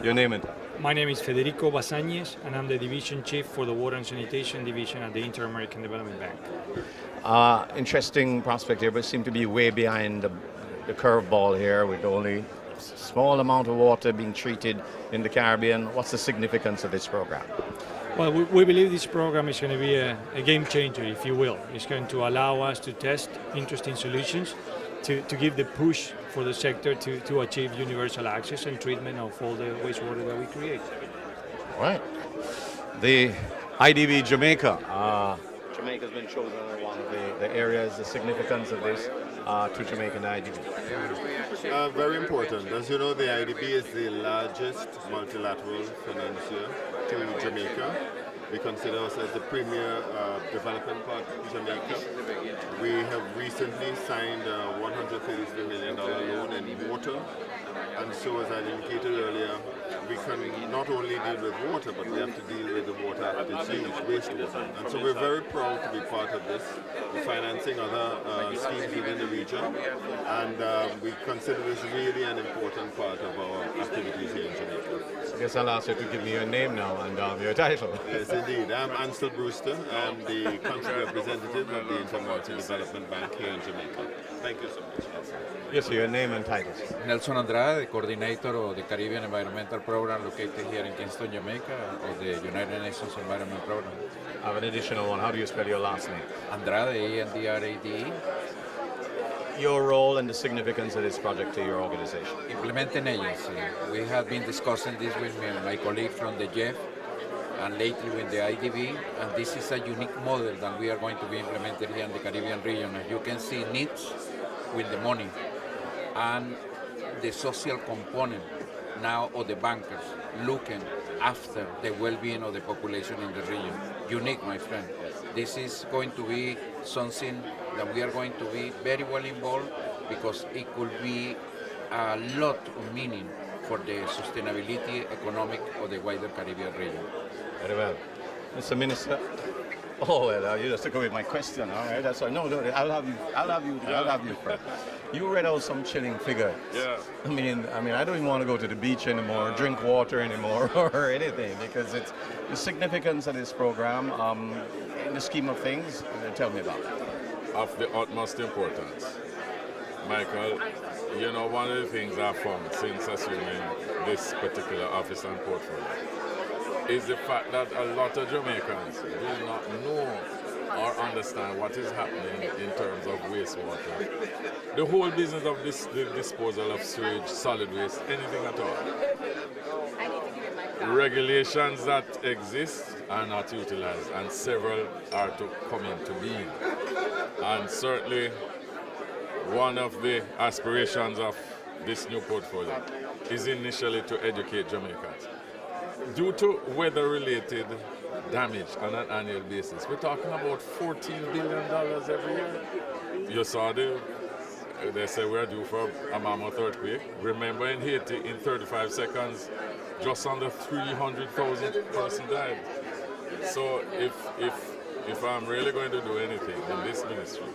Your name and My name is Federico Basañez, and I'm the Division Chief for the Water and Sanitation Division at the Inter-American Development Bank. Interesting prospect here, but seem to be way behind the curveball here with only small amount of water being treated in the Caribbean. What's the significance of this program? Well, we believe this program is going to be a game changer, if you will. It's going to allow us to test interesting solutions to give the push for the sector to achieve universal access and treatment of all the wastewater that we create. All right. The IDB Jamaica. Jamaica's been chosen as one of the areas, the significance of this to Jamaican IDB. Very important. As you know, the IDB is the largest multilateral financier to Jamaica. We consider ourselves the premier development partner in Jamaica. We have recently signed a $133 million loan in water. And so, as I indicated earlier, we can not only deal with water, but we have to deal with the water after its use, wastewater. And so we're very proud to be part of this. We're financing other schemes within the region. And we consider this really an important part of our activities here in Jamaica. I guess I'll ask you to give me your name now and your title. Yes, indeed. I'm Ansel Brewster. I'm the country representative of the Inter-American Development Bank here in Jamaica. Thank you so much. Yes, your name and titles. Nelson Andrade, the coordinator of the Caribbean Environmental Program located here in Kingston, Jamaica, of the United Nations Environment Program. I have an additional one. How do you spell your last name? Andrade, A-N-D-R-A-D-E. Your role and the significance of this project to your organization. Implementing agency. We have been discussing this with my colleague from the JEF and lately with the IDB, and this is a unique model that we are going to be implemented here in the Caribbean region. As you can see, needs with the money and the social component now of the bankers looking after the well-being of the population in the region. Unique, my friend. This is going to be something that we are going to be very well involved because it could be a lot of meaning for the sustainability economic of the wider Caribbean region. Very well. Mr. Minister. Oh, well, you just took away my question. All right, that's right. No, I'll have you first. You read out some chilling figures. Yeah. I mean, I don't even want to go to the beach anymore, drink water anymore, or anything, because it's the significance of this program in the scheme of things. Tell me about it. Of the utmost importance. Michael, you know, one of the things I've found since assuming this particular office and portfolio is the fact that a lot of Jamaicans do not know or understand what is happening in terms of wastewater. The whole business of the disposal of sewage, solid waste, anything at all. Regulations that exist are not utilized, and several are to come into being. And certainly one of the aspirations of this new portfolio is initially to educate Jamaicans. Due to weather-related damage on an annual basis, we're talking about $14 billion every year. You saw they say we're due for a mammoth earthquake. Remember in Haiti, in 35 seconds, just under 300,000 persons died. So if I'm really going to do anything in this ministry,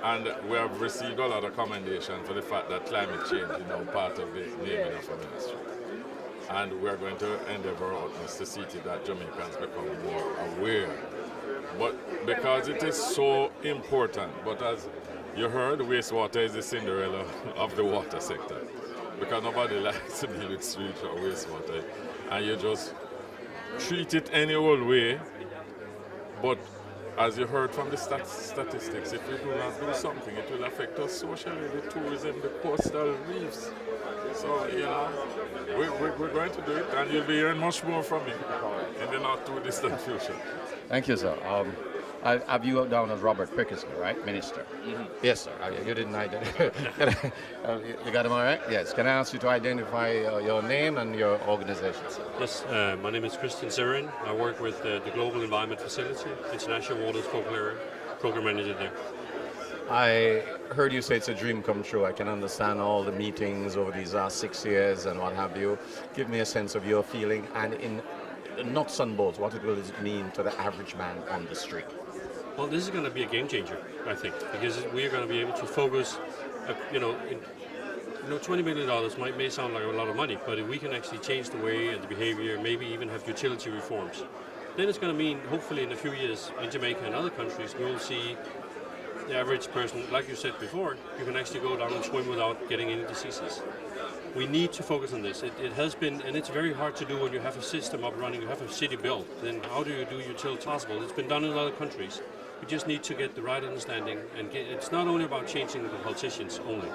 and we have received a lot of commendation for the fact that climate change is now part of the naming of our ministry. And we're going to endeavor our utmost to see to that Jamaicans become more aware. But because it is so important, but as you heard, wastewater is the Cinderella of the water sector. Because nobody likes to deal with sewage or wastewater. And you just treat it any old way. But as you heard from the statistics, if we do not do something, it will affect us socially, the tourism, the coastal reefs. So, you know, we're going to do it, and you'll be hearing much more from me in the not too distant future. Thank you, sir. I have you down as Robert Prickesley, right, Minister? Mm-hmm. Yes, sir. You didn't identify. You got him all right? Yes. Can I ask you to identify your name and your organization, sir? Yes, my name is Christian Severin. I work with the Global Environment Facility, International Waters Program Manager there. I heard you say it's a dream come true. I can understand all the meetings over these last 6 years and what have you. Give me a sense of your feeling and in nuts and bolts, what it will mean to the average man on the street. Well, this is going to be a game changer, I think, because we are going to be able to focus, $20 million may sound like a lot of money, but if we can actually change the way and the behavior, maybe even have utility reforms, then it's going to mean, hopefully in a few years, in Jamaica and other countries, we will see the average person, like you said before, you can actually go down and swim without getting any diseases. We need to focus on this. It has been, and it's very hard to do when you have a system up running, you have a city built. Then how do you do utility possible? It's been done in other countries. We just need to get the right understanding, and it's not only about changing the politicians only.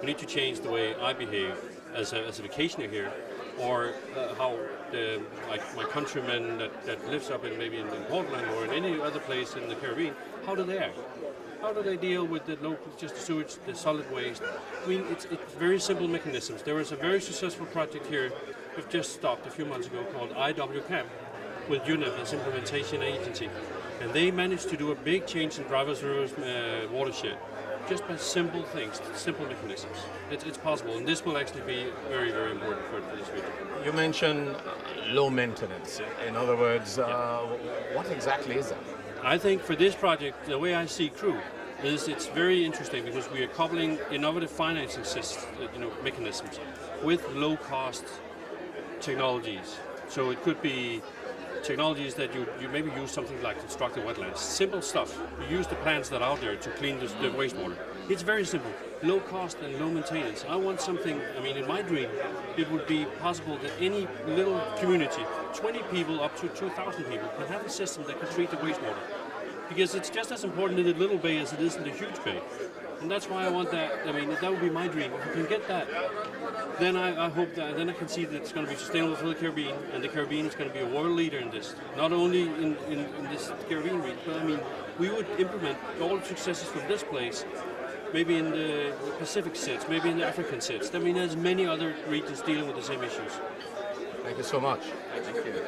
We need to change the way I behave as a vacationer here, or how like my countrymen that lives up in maybe in Portland or in any other place in the Caribbean, how do they act? How do they deal with the local, just the sewage, the solid waste? I mean, it's very simple mechanisms. There was a very successful project here that just stopped a few months ago called IWCAM with UNEP as implementation agency. And they managed to do a big change in Drivers River's watershed just by simple things, simple mechanisms. It's possible, and this will actually be very, very important for this region. You mentioned low maintenance. In other words, what exactly is that? I think for this project, the way I see CReW is it's very interesting because we are coupling innovative financing mechanisms with low-cost technologies. So it could be technologies that you maybe use something like constructed wetlands. Simple stuff. You use the plants that are out there to clean the wastewater. It's very simple. Low cost and low maintenance. I want something, I mean, in my dream, it would be possible that any little community, 20 people up to 2,000 people, can have a system that can treat the wastewater. Because it's just as important in the little bay as it is in the huge bay. And that's why I want that. I mean, that would be my dream. If we can get that, then I hope that, then I can see that it's going to be sustainable for the Caribbean, and the Caribbean is going to be a world leader in this. Not only in this Caribbean region, but I mean, we would implement all the successes from this place, maybe in the Pacific sits, maybe in the African sits. I mean, there's many other regions dealing with the same issues. Thank you so much. Thank you.